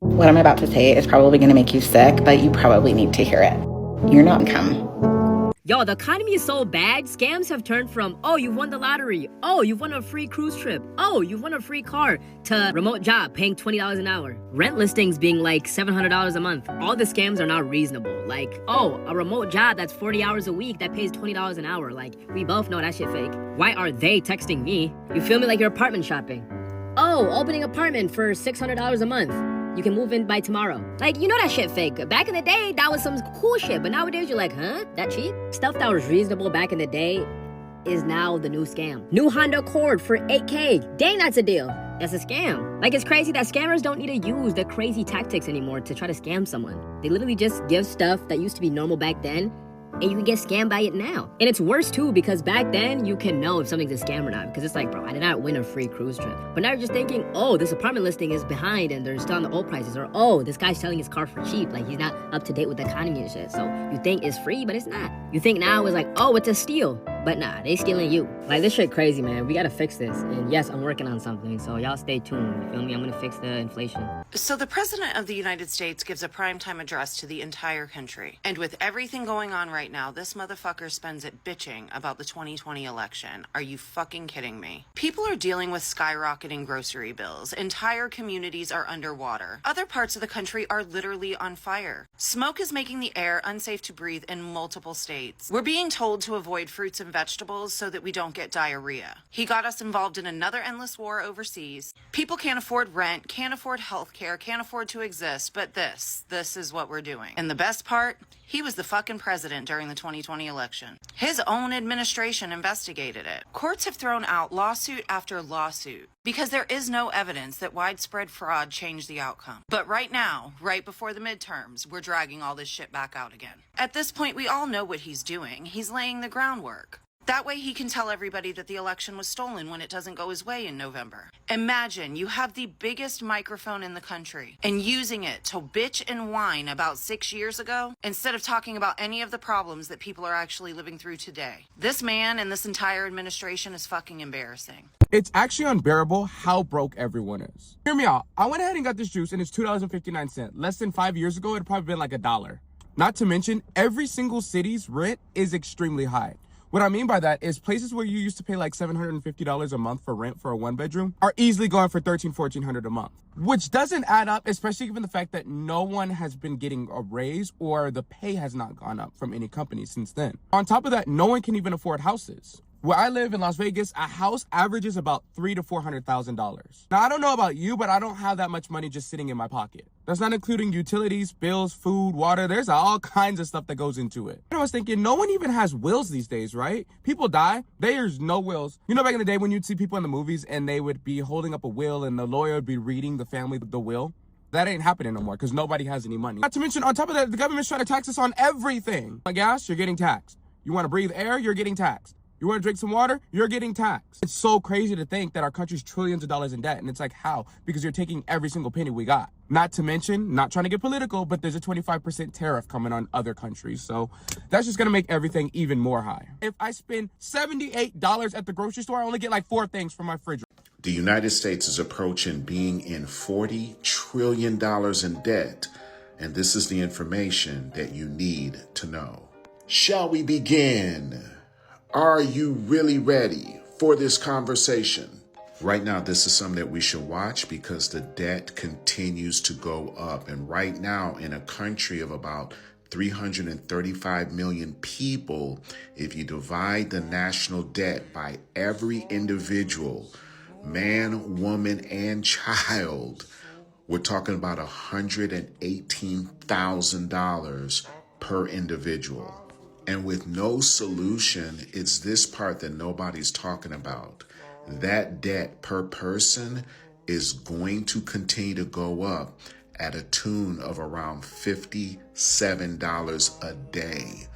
What I'm about to say is probably going to make you sick, but you probably need to hear it. You're not income. Yo, the economy is so bad, scams have turned from, oh, you won the lottery, oh, you've won a free cruise trip, oh, you've won a free car, to remote job paying $20 an hour. Rent listings being like $700 a month. All the scams are not reasonable. Like, oh, a remote job that's 40 hours a week that pays $20 an hour. Like, we both know that shit fake. Why are they texting me? You feel me? Like you're apartment shopping. Oh, opening apartment for $600 a month. You can move in by tomorrow. Like, you know that shit fake. Back in the day, that was some cool shit. But nowadays, you're like, huh? That cheap? Stuff that was reasonable back in the day is now the new scam. New Honda Accord for $8K. Dang, that's a deal. That's a scam. Like, it's crazy that scammers don't need to use the crazy tactics anymore to try to scam someone. They literally just give stuff that used to be normal back then, and you can get scammed by it now. And it's worse too, because back then you can know if something's a scam or not, because it's like, bro, I did not win a free cruise trip. But now you're just thinking, oh, this apartment listing is behind and they're still on the old prices, or oh, this guy's selling his car for cheap, like he's not up to date with the economy and shit. So you think it's free, but it's not. You think now it's like, oh, it's a steal. But nah, they stealing you. Like, this shit crazy, man. We gotta fix this. And yes, I'm working on something, so y'all stay tuned. You feel me? I'm gonna fix the inflation. So the President of the United States gives a primetime address to the entire country. And with everything going on right now, this motherfucker spends it bitching about the 2020 election. Are you fucking kidding me? People are dealing with skyrocketing grocery bills. Entire communities are underwater. Other parts of the country are literally on fire. Smoke is making the air unsafe to breathe in multiple states. We're being told to avoid fruits and vegetables so that we don't get diarrhea. He got us involved in another endless war overseas. People can't afford rent, can't afford health care, can't afford to exist, but this is what we're doing. And the best part, he was the fucking president during the 2020 election. His own administration investigated it. Courts have thrown out lawsuit after lawsuit because there is no evidence that widespread fraud changed the outcome. But right now, right before the midterms, we're dragging all this shit back out again. At this point, we all know what he's doing. He's laying the groundwork. That way he can tell everybody that the election was stolen when it doesn't go his way in November. Imagine you have the biggest microphone in the country and using it to bitch and whine about 6 years ago instead of talking about any of the problems that people are actually living through today. This man and this entire administration is fucking embarrassing. It's actually unbearable how broke everyone is. Hear me out. I went ahead and got this juice and it's $2.59. Less than 5 years ago, it'd probably been like $1. Not to mention, every single city's rent is extremely high. What I mean by that is places where you used to pay like $750 a month for rent for a one bedroom are easily going for $1,300-1,400 a month, which doesn't add up, especially given the fact that no one has been getting a raise or the pay has not gone up from any company since then. On top of that, no one can even afford houses. Where I live in Las Vegas, a house averages about $300,000 to $400,000. Now, I don't know about you, but I don't have that much money just sitting in my pocket. That's not including utilities, bills, food, water. There's all kinds of stuff that goes into it. And I was thinking, no one even has wills these days, right? People die, there's no wills. You know, back in the day when you'd see people in the movies and they would be holding up a will and the lawyer would be reading the family the will? That ain't happening no more because nobody has any money. Not to mention, on top of that, the government's trying to tax us on everything. On gas, you're getting taxed. You want to breathe air, you're getting taxed. You want to drink some water? You're getting taxed. It's so crazy to think that our country's trillions of dollars in debt. And it's like, how? Because you're taking every single penny we got. Not to mention, not trying to get political, but there's a 25% tariff coming on other countries. So that's just going to make everything even more high. If I spend $78 at the grocery store, I only get like 4 things from my fridge. The United States is approaching being in $40 trillion in debt. And this is the information that you need to know. Shall we begin? Are you really ready for this conversation? Right now, this is something that we should watch because the debt continues to go up. And right now, in a country of about 335 million people, if you divide the national debt by every individual, man, woman, and child, we're talking about $118,000 per individual. And with no solution, it's this part that nobody's talking about. That debt per person is going to continue to go up at a tune of around $57 a day.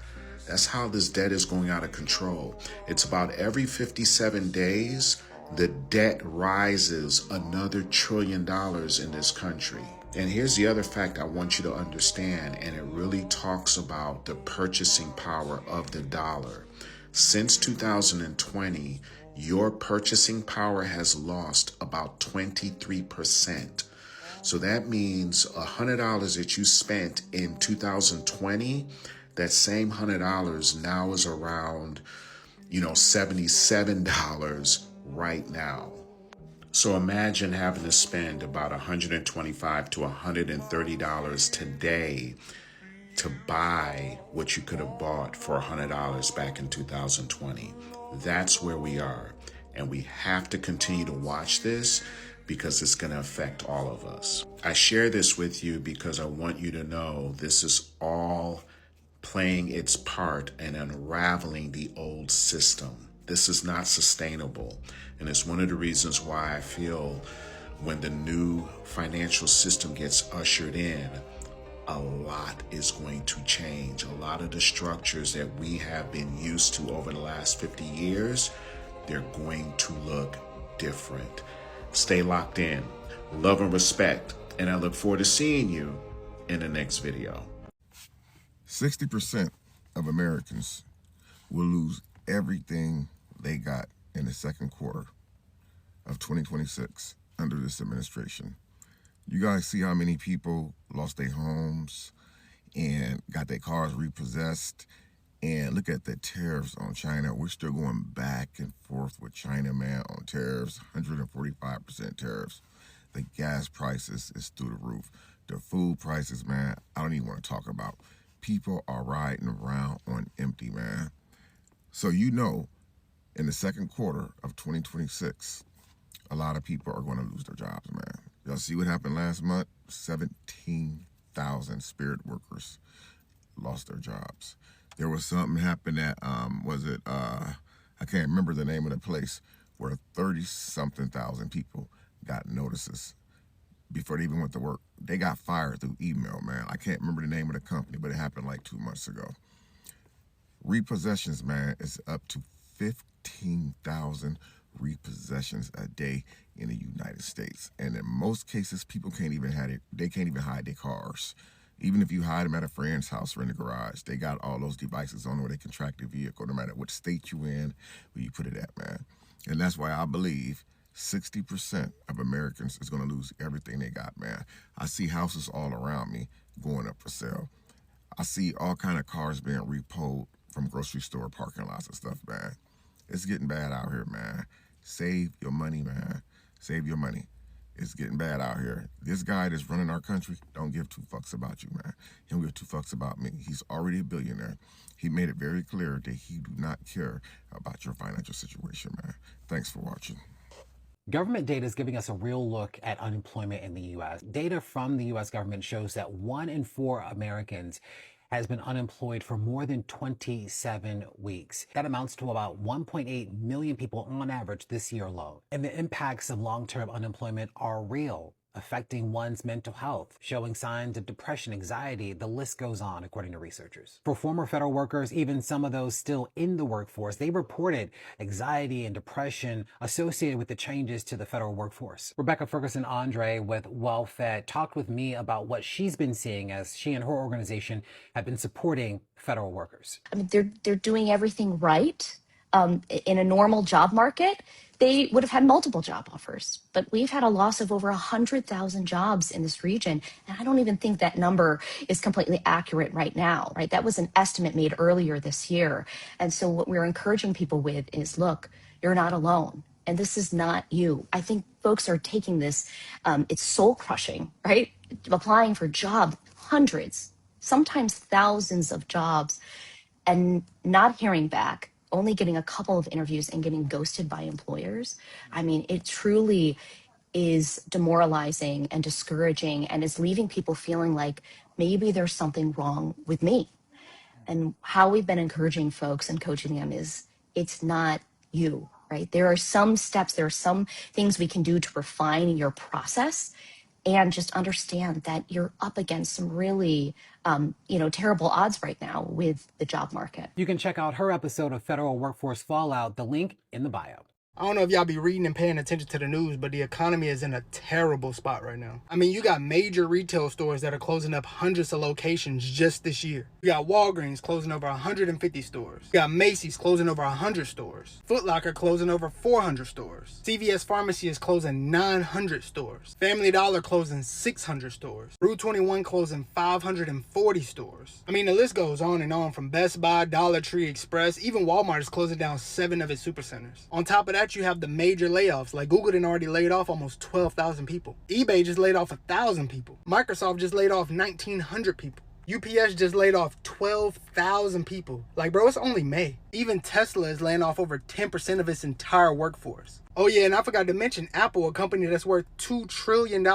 That's how this debt is going out of control. It's about every 57 days, the debt rises another $1 trillion in this country. And here's the other fact I want you to understand, and it really talks about the purchasing power of the dollar. Since 2020, your purchasing power has lost about 23%. So that means $100 that you spent in 2020, that same $100 now is around, $77 right now. So imagine having to spend about $125 to $130 today to buy what you could have bought for $100 back in 2020. That's where we are. And we have to continue to watch this because it's going to affect all of us. I share this with you because I want you to know this is all playing its part in unraveling the old system. This is not sustainable. And it's one of the reasons why I feel when the new financial system gets ushered in, a lot is going to change. A lot of the structures that we have been used to over the last 50 years, they're going to look different. Stay locked in. Love and respect. And I look forward to seeing you in the next video. 60% of Americans will lose everything they got in the second quarter of 2026 under this administration. You guys see how many people lost their homes and got their cars repossessed? And look at the tariffs on China. We're still going back and forth with China, man, on tariffs, 145% tariffs. The gas prices is through the roof. The food prices, man, I don't even want to talk about. People are riding around on empty, man. So in the second quarter of 2026, a lot of people are going to lose their jobs, man. Y'all see what happened last month? 17,000 Spirit workers lost their jobs. There was something happened at, I can't remember the name of the place, where 30-something thousand people got notices before they even went to work. They got fired through email, man. I can't remember the name of the company, but it happened like 2 months ago. Repossessions, man, is up to 15,000 repossessions a day in the United States. And in most cases, people can't even hide their cars. Even if you hide them at a friend's house or in the garage, they got all those devices on where they can track the vehicle, no matter what state you in, where you put it at, man. And that's why I believe 60% of Americans is going to lose everything they got, man. I see houses all around me going up for sale. I see all kind of cars being repoed from grocery store parking lots and stuff, man. It's getting bad out here, man. Save your money, man. Save your money. It's getting bad out here. This guy that's running our country don't give two fucks about you, man. He don't give two fucks about me. He's already a billionaire. He made it very clear that he do not care about your financial situation, man. Thanks for watching. Government data is giving us a real look at unemployment in the U.S. Data from the U.S. government shows that 1 in 4 Americans has been unemployed for more than 27 weeks. That amounts to about 1.8 million people on average this year alone. And the impacts of long-term unemployment are real, affecting one's mental health, showing signs of depression, anxiety, the list goes on, according to researchers. For former federal workers, even some of those still in the workforce, they reported anxiety and depression associated with the changes to the federal workforce. Rebecca Ferguson-Andre with WellFed talked with me about what she's been seeing as she and her organization have been supporting federal workers. I mean, they're doing everything right. In a normal job market, they would have had multiple job offers, but we've had a loss of over 100,000 jobs in this region. And I don't even think that number is completely accurate right now, right? That was an estimate made earlier this year. And so what we're encouraging people with is, look, you're not alone. And this is not you. I think folks are taking this, it's soul crushing, right? Applying for jobs, hundreds, sometimes thousands of jobs, and not hearing back, only getting a couple of interviews and getting ghosted by employers. I mean, it truly is demoralizing and discouraging and is leaving people feeling like maybe there's something wrong with me. And how we've been encouraging folks and coaching them is it's not you, right? There are some steps, there are some things we can do to refine your process and just understand that you're up against some really, terrible odds right now with the job market. You can check out her episode of Federal Workforce Fallout, the link in the bio. I don't know if y'all be reading and paying attention to the news, but the economy is in a terrible spot right now. I mean, you got major retail stores that are closing up hundreds of locations just this year. You got Walgreens closing over 150 stores. You got Macy's closing over 100 stores. Foot Locker closing over 400 stores. CVS Pharmacy is closing 900 stores. Family Dollar closing 600 stores. Rue 21 closing 540 stores. I mean, the list goes on and on, from Best Buy, Dollar Tree, Express. Even Walmart is closing down 7 of its supercenters. On top of that, you have the major layoffs. Like Google done already laid off almost 12,000 people. eBay just laid off 1,000 people. Microsoft just laid off 1,900 people. UPS just laid off 12,000 people. Like, bro, it's only May. Even Tesla is laying off over 10% of its entire workforce. Oh yeah, and I forgot to mention Apple, a company that's worth $2 trillion,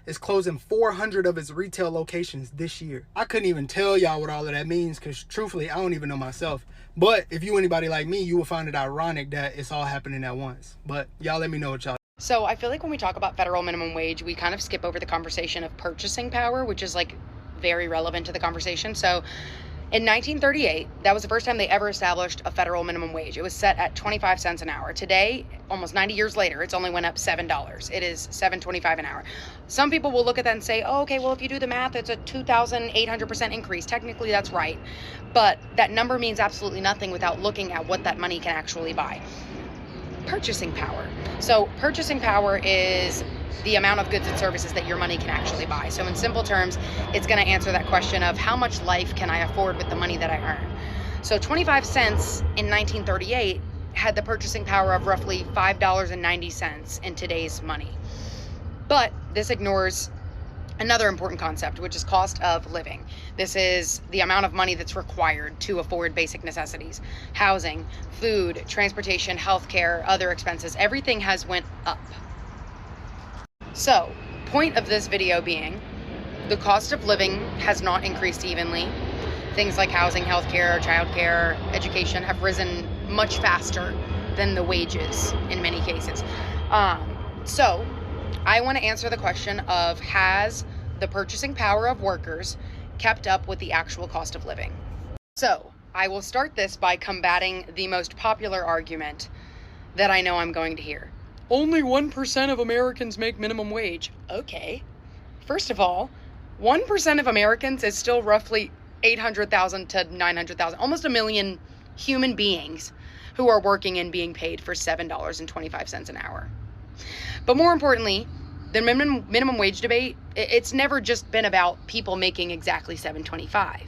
is closing 400 of its retail locations this year. I couldn't even tell y'all what all of that means, because truthfully, I don't even know myself. But if you anybody like me, you will find it ironic that it's all happening at once. But y'all let me know what y'all. So I feel like when we talk about federal minimum wage, we kind of skip over the conversation of purchasing power, which is like very relevant to the conversation. So in 1938, that was the first time they ever established a federal minimum wage. It was set at 25 cents an hour. Today, almost 90 years later, it's only went up $7. It is $7.25 an hour. Some people will look at that and say, oh, okay, well, if you do the math, it's a 2,800% increase. Technically, that's right. But that number means absolutely nothing without looking at what that money can actually buy. Purchasing power. So purchasing power is the amount of goods and services that your money can actually buy. So in simple terms, it's going to answer that question of how much life can I afford with the money that I earn? So 25 cents in 1938 had the purchasing power of roughly $5.90 in today's money. But this ignores another important concept, which is cost of living. This is the amount of money that's required to afford basic necessities. Housing, food, transportation, healthcare, other expenses, everything has went up. So, point of this video being, the cost of living has not increased evenly. Things like housing, healthcare, childcare, education have risen much faster than the wages in many cases. So, I want to answer the question of, has the purchasing power of workers kept up with the actual cost of living? So, I will start this by combating the most popular argument that I know I'm going to hear. Only 1% of Americans make minimum wage. Okay. First of all, 1% of Americans is still roughly 800,000 to 900,000, almost a million human beings who are working and being paid for $7.25 an hour. But more importantly, the minimum wage debate, it's never just been about people making exactly $7.25.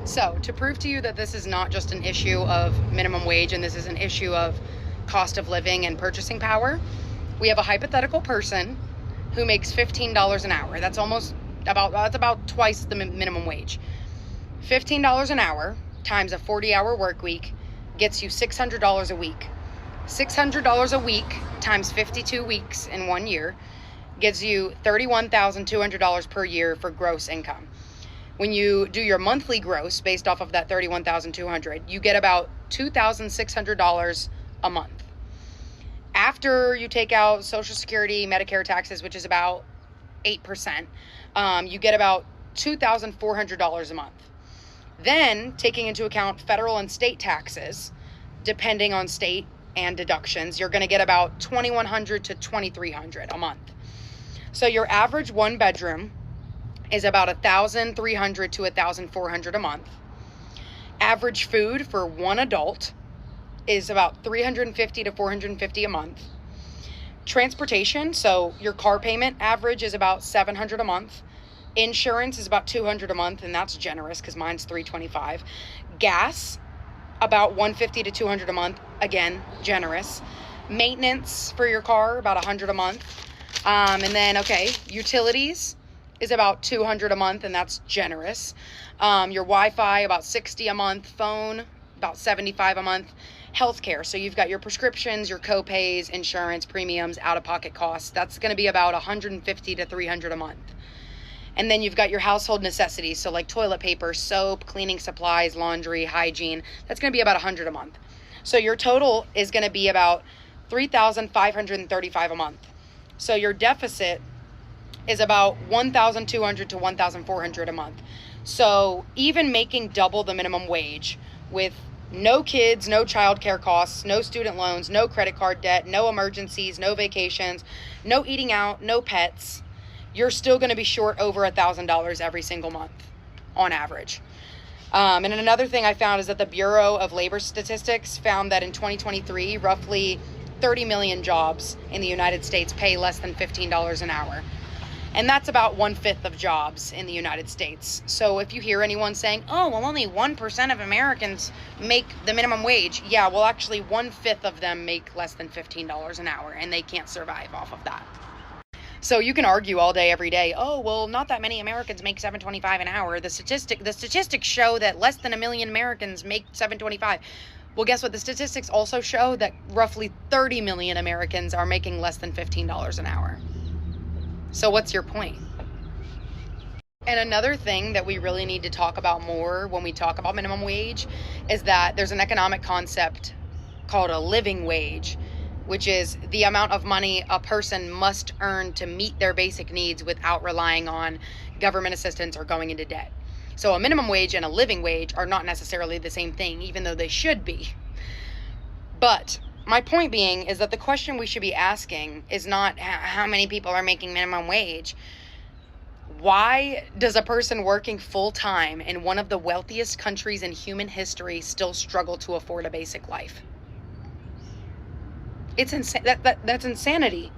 So to prove to you that this is not just an issue of minimum wage and this is an issue of cost of living and purchasing power, we have a hypothetical person who makes $15 an hour. That's about twice the minimum wage. $15 an hour times a 40-hour work week gets you $600 a week. $600 a week times 52 weeks in 1 year gives you $31,200 per year for gross income. When you do your monthly gross based off of that $31,200, you get about $2,600 a month. After you take out Social Security, Medicare taxes, which is about 8%, you get about $2,400 a month. Then, taking into account federal and state taxes, depending on state and deductions, you're going to get about $2,100 to $2,300 a month. So your average one bedroom is about $1,300 to $1,400 a month. Average food for one adult is about $350 to $450 a month. Transportation, so your car payment average is about $700 a month. Insurance is about $200 a month, and that's generous because mine's $325. Gas, about $150 to $200 a month, again, generous. Maintenance for your car, about $100 a month. And then, utilities is about $200 a month, and that's generous. Your Wi-Fi, about $60 a month. Phone, about $75 a month. Healthcare, so you've got your prescriptions, your co-pays, insurance, premiums, out-of-pocket costs. That's going to be about $150 to $300 a month. And then you've got your household necessities, so like toilet paper, soap, cleaning supplies, laundry, hygiene. That's going to be about $100 a month. So your total is going to be about $3,535 a month. So your deficit is about $1,200 to $1,400 a month. So even making double the minimum wage with No kids, no childcare costs, no student loans, no credit card debt, no emergencies, no vacations, no eating out, no pets, you're still going to be short over $1,000 every single month on average. And another thing I found is that the Bureau of Labor Statistics found that in 2023, roughly 30 million jobs in the United States pay less than $15 an hour. And that's about 1/5 of jobs in the United States. So if you hear anyone saying, oh, well, only 1% of Americans make the minimum wage. Yeah, well, actually 1/5 of them make less than $15 an hour, and they can't survive off of that. So you can argue all day, every day, oh, well, not that many Americans make $7.25 an hour. The statistics show that less than 1 million Americans make $7.25. Well, guess what? The statistics also show that roughly 30 million Americans are making less than $15 an hour. So what's your point? And another thing that we really need to talk about more when we talk about minimum wage is that there's an economic concept called a living wage, which is the amount of money a person must earn to meet their basic needs without relying on government assistance or going into debt. So a minimum wage and a living wage are not necessarily the same thing, even though they should be. But my point being is that the question we should be asking is not how many people are making minimum wage. Why does a person working full-time in one of the wealthiest countries in human history still struggle to afford a basic life? It's that's insanity.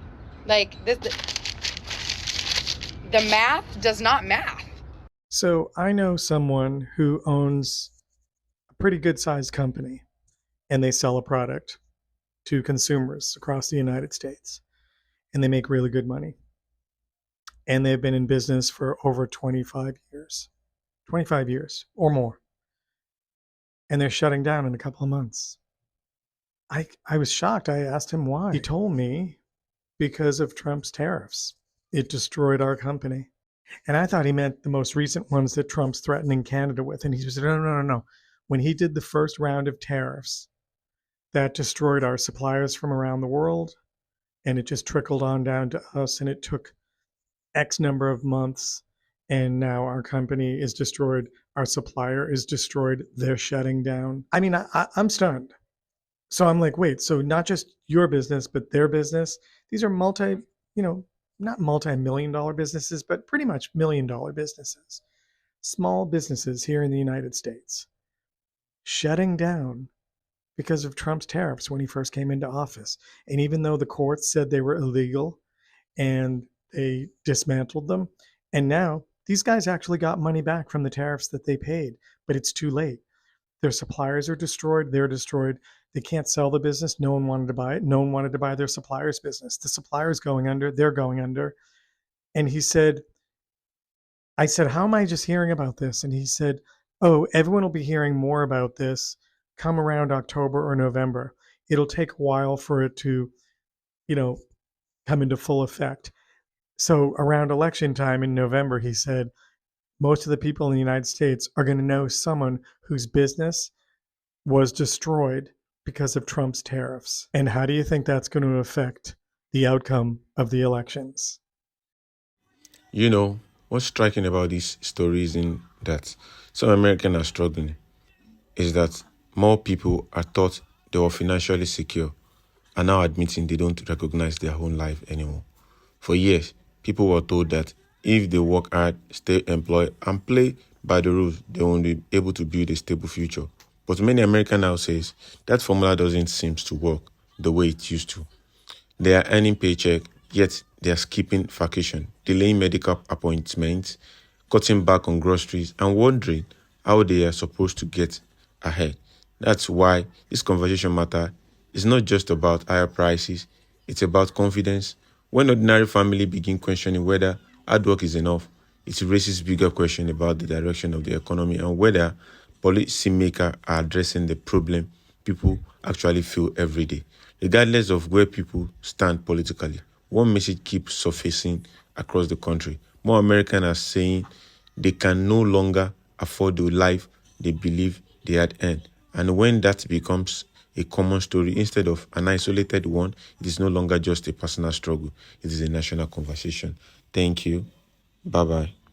Like, the math does not math. So I know someone who owns a pretty good sized company, and they sell a product to consumers across the United States, and they make really good money. And they've been in business for over 25 years or more. And they're shutting down in a couple of months. I was shocked. I asked him why. He told me because of Trump's tariffs. It destroyed our company. And I thought he meant the most recent ones that Trump's threatening Canada with. And he said, no. When he did the first round of tariffs, that destroyed our suppliers from around the world. And it just trickled on down to us. And it took X number of months. And now our company is destroyed. Our supplier is destroyed. They're shutting down. I mean, I'm stunned. So I'm like, wait, so not just your business, but their business. These are not multi-million-dollar businesses, but pretty much million-dollar businesses. Small businesses here in the United States shutting down because of Trump's tariffs when he first came into office. And even though the courts said they were illegal and they dismantled them, and now these guys actually got money back from the tariffs that they paid, but it's too late. Their suppliers are destroyed. They're destroyed. They can't sell the business. No one wanted to buy it. No one wanted to buy their supplier's business. The supplier's going under. They're going under. And he said, I said, how am I just hearing about this? And he said, oh, everyone will be hearing more about this come around October or November. It'll take a while for it to, come into full effect. So around election time in November, he said, most of the people in the United States are going to know someone whose business was destroyed because of Trump's tariffs. And how do you think that's going to affect the outcome of the elections? What's striking about this story is in that some Americans are struggling, is that more people are thought they were financially secure are now admitting they don't recognize their own life anymore. For years, people were told that if they work hard, stay employed, and play by the rules, they won't be able to build a stable future. But many Americans now says that formula doesn't seem to work the way it used to. They are earning paycheck, yet they are skipping vacation, delaying medical appointments, cutting back on groceries, and wondering how they are supposed to get ahead. That's why this conversation matter is not just about higher prices, it's about confidence. When ordinary family begin questioning whether hard work is enough, it raises bigger questions about the direction of the economy and whether policymakers are addressing the problem people actually feel every day. Regardless of where people stand politically, one message keeps surfacing across the country. More Americans are saying they can no longer afford the life they believe they had earned. And when that becomes a common story instead of an isolated one, it is no longer just a personal struggle. It is a national conversation. Thank you. Bye-bye.